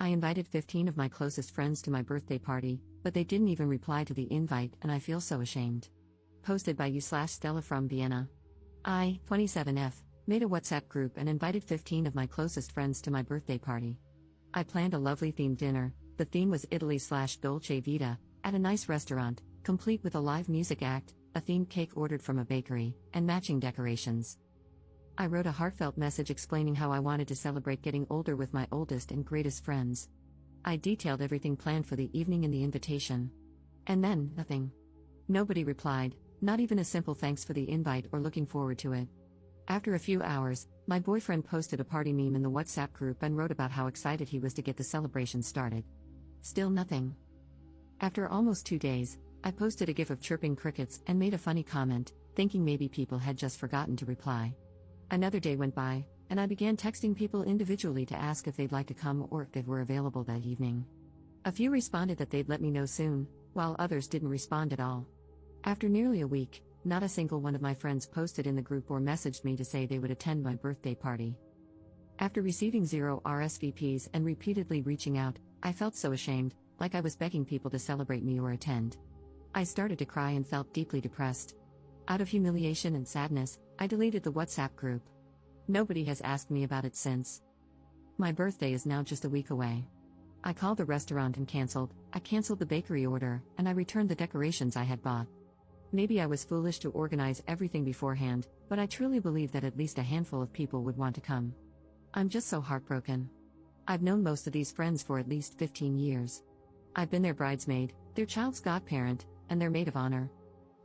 I invited 15 of my closest friends to my birthday party, but they didn't even reply to the invite, and I feel so ashamed. Posted by you/Stella from Vienna. I, 27F, made a WhatsApp group and invited 15 of my closest friends to my birthday party. I planned a lovely themed dinner. The theme was Italy/Dolce Vita, at a nice restaurant, complete with a live music act, a themed cake ordered from a bakery, and matching decorations. I wrote a heartfelt message explaining how I wanted to celebrate getting older with my oldest and greatest friends. I detailed everything planned for the evening in the invitation. And then, nothing. Nobody replied, not even a simple thanks for the invite or looking forward to it. After a few hours, my boyfriend posted a party meme in the WhatsApp group and wrote about how excited he was to get the celebration started. Still nothing. After almost 2 days, I posted a gif of chirping crickets and made a funny comment, thinking maybe people had just forgotten to reply. Another day went by, and I began texting people individually to ask if they'd like to come or if they were available that evening. A few responded that they'd let me know soon, while others didn't respond at all. After nearly a week, not a single one of my friends posted in the group or messaged me to say they would attend my birthday party. After receiving 0 RSVPs and repeatedly reaching out, I felt so ashamed, like I was begging people to celebrate me or attend. I started to cry and felt deeply depressed. Out of humiliation and sadness, I deleted the WhatsApp group. Nobody has asked me about it since. My birthday is now just a week away. I called the restaurant and I canceled the bakery order, and I returned the decorations I had bought. Maybe I was foolish to organize everything beforehand, but I truly believe that at least a handful of people would want to come. I'm just so heartbroken. I've known most of these friends for at least 15 years. I've been their bridesmaid, their child's godparent, and their maid of honor.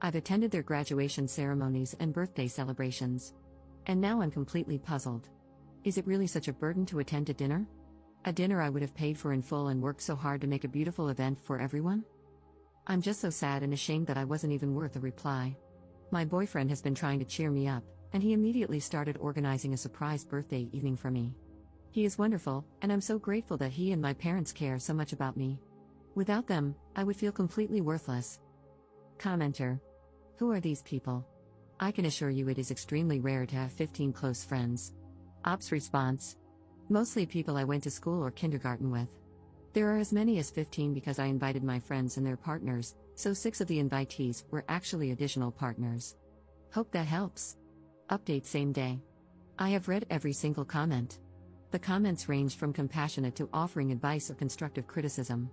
I've attended their graduation ceremonies and birthday celebrations. And now I'm completely puzzled. Is it really such a burden to attend a dinner? A dinner I would have paid for in full and worked so hard to make a beautiful event for everyone? I'm just so sad and ashamed that I wasn't even worth a reply. My boyfriend has been trying to cheer me up, and he immediately started organizing a surprise birthday evening for me. He is wonderful, and I'm so grateful that he and my parents care so much about me. Without them, I would feel completely worthless. Commenter. Who are these people? I can assure you it is extremely rare to have 15 close friends. Ops response. Mostly people I went to school or kindergarten with. There are as many as 15 because I invited my friends and their partners, so 6 of the invitees were actually additional partners. Hope that helps. Update same day. I have read every single comment. The comments ranged from compassionate to offering advice or constructive criticism.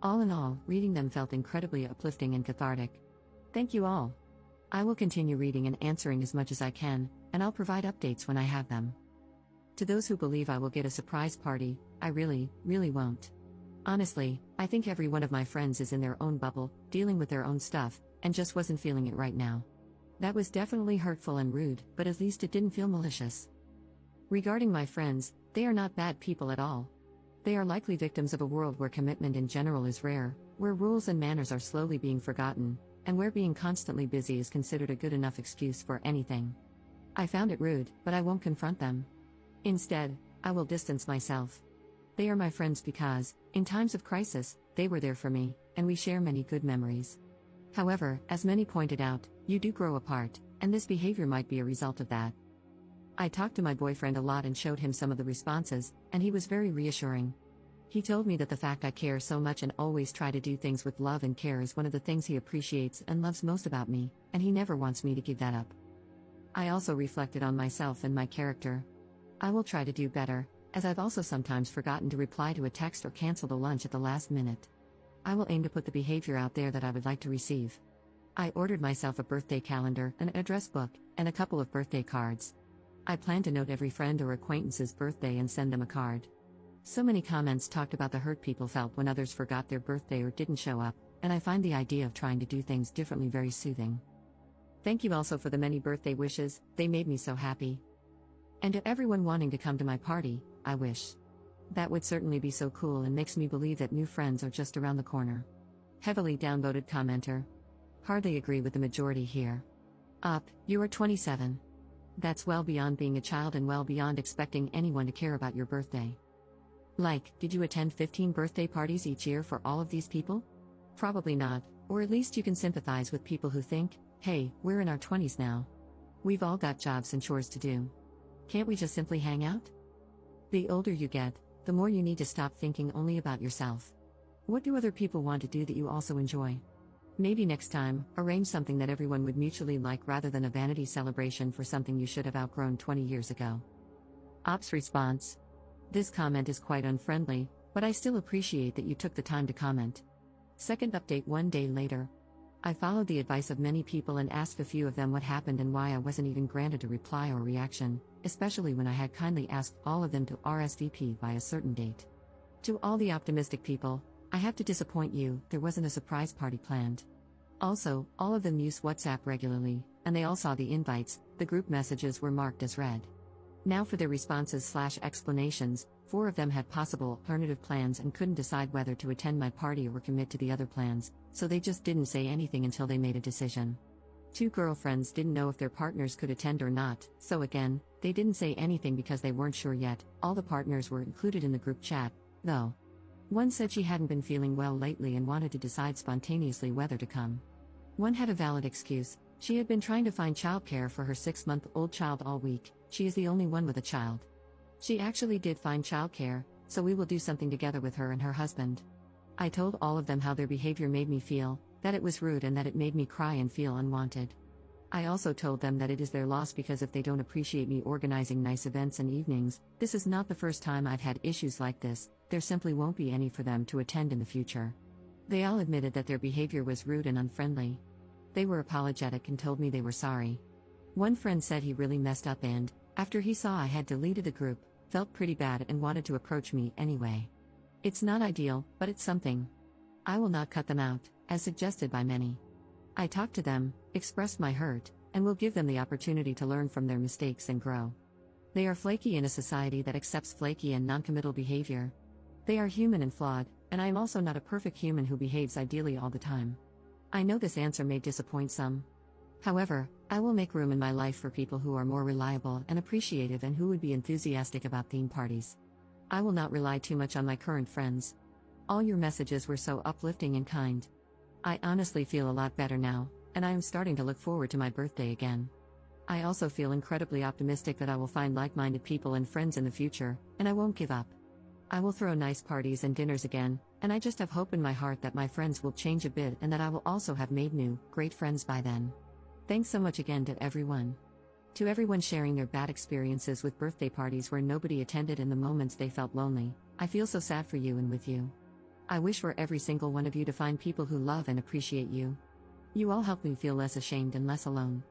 All in all, reading them felt incredibly uplifting and cathartic. Thank you all. I will continue reading and answering as much as I can, and I'll provide updates when I have them. To those who believe I will get a surprise party, I really won't. Honestly, I think every one of my friends is in their own bubble, dealing with their own stuff, and just wasn't feeling it right now. That was definitely hurtful and rude, but at least it didn't feel malicious. Regarding my friends, they are not bad people at all. They are likely victims of a world where commitment in general is rare, where rules and manners are slowly being forgotten, and where being constantly busy is considered a good enough excuse for anything. I found it rude, but I won't confront them. Instead, I will distance myself. They are my friends because, in times of crisis, they were there for me, and we share many good memories. However, as many pointed out, you do grow apart, and this behavior might be a result of that. I talked to my boyfriend a lot and showed him some of the responses, and he was very reassuring. He told me that the fact I care so much and always try to do things with love and care is one of the things he appreciates and loves most about me, and he never wants me to give that up. I also reflected on myself and my character. I will try to do better, as I've also sometimes forgotten to reply to a text or cancel a lunch at the last minute. I will aim to put the behavior out there that I would like to receive. I ordered myself a birthday calendar, an address book, and a couple of birthday cards. I plan to note every friend or acquaintance's birthday and send them a card. So many comments talked about the hurt people felt when others forgot their birthday or didn't show up, and I find the idea of trying to do things differently very soothing. Thank you also for the many birthday wishes, they made me so happy. And to everyone wanting to come to my party, I wish. That would certainly be so cool and makes me believe that new friends are just around the corner. Heavily downvoted commenter. Hardly agree with the majority here. Up, you are 27. That's well beyond being a child and well beyond expecting anyone to care about your birthday. Like, did you attend 15 birthday parties each year for all of these people? Probably not, or at least you can sympathize with people who think, hey, we're in our 20s now. We've all got jobs and chores to do. Can't we just simply hang out? The older you get, the more you need to stop thinking only about yourself. What do other people want to do that you also enjoy? Maybe next time, arrange something that everyone would mutually like rather than a vanity celebration for something you should have outgrown 20 years ago. Ops response. This comment is quite unfriendly, but I still appreciate that you took the time to comment. Second update 1 day later. I followed the advice of many people and asked a few of them what happened and why I wasn't even granted a reply or reaction, especially when I had kindly asked all of them to RSVP by a certain date. To all the optimistic people, I have to disappoint you, there wasn't a surprise party planned. Also, all of them use WhatsApp regularly, and they all saw the invites, the group messages were marked as read. Now for their responses/explanations, 4 of them had possible alternative plans and couldn't decide whether to attend my party or commit to the other plans, so they just didn't say anything until they made a decision. 2 girlfriends didn't know if their partners could attend or not, so again, they didn't say anything because they weren't sure yet. All the partners were included in the group chat, though. One said she hadn't been feeling well lately and wanted to decide spontaneously whether to come. One had a valid excuse, she had been trying to find childcare for her 6-month-old child all week, she is the only one with a child. She actually did find childcare, so we will do something together with her and her husband. I told all of them how their behavior made me feel, that it was rude and that it made me cry and feel unwanted. I also told them that it is their loss because if they don't appreciate me organizing nice events and evenings, this is not the first time I've had issues like this, there simply won't be any for them to attend in the future. They all admitted that their behavior was rude and unfriendly. They were apologetic and told me they were sorry. One friend said he really messed up and, after he saw I had deleted the group, felt pretty bad and wanted to approach me anyway. It's not ideal, but it's something. I will not cut them out, as suggested by many. I talked to them, expressed my hurt, and will give them the opportunity to learn from their mistakes and grow. They are flaky in a society that accepts flaky and noncommittal behavior. They are human and flawed, and I am also not a perfect human who behaves ideally all the time. I know this answer may disappoint some. However, I will make room in my life for people who are more reliable and appreciative and who would be enthusiastic about theme parties. I will not rely too much on my current friends. All your messages were so uplifting and kind. I honestly feel a lot better now, and I am starting to look forward to my birthday again. I also feel incredibly optimistic that I will find like-minded people and friends in the future, and I won't give up. I will throw nice parties and dinners again, and I just have hope in my heart that my friends will change a bit and that I will also have made new, great friends by then. Thanks so much again to everyone. To everyone sharing their bad experiences with birthday parties where nobody attended and the moments they felt lonely, I feel so sad for you and with you. I wish for every single one of you to find people who love and appreciate you. You all help me feel less ashamed and less alone.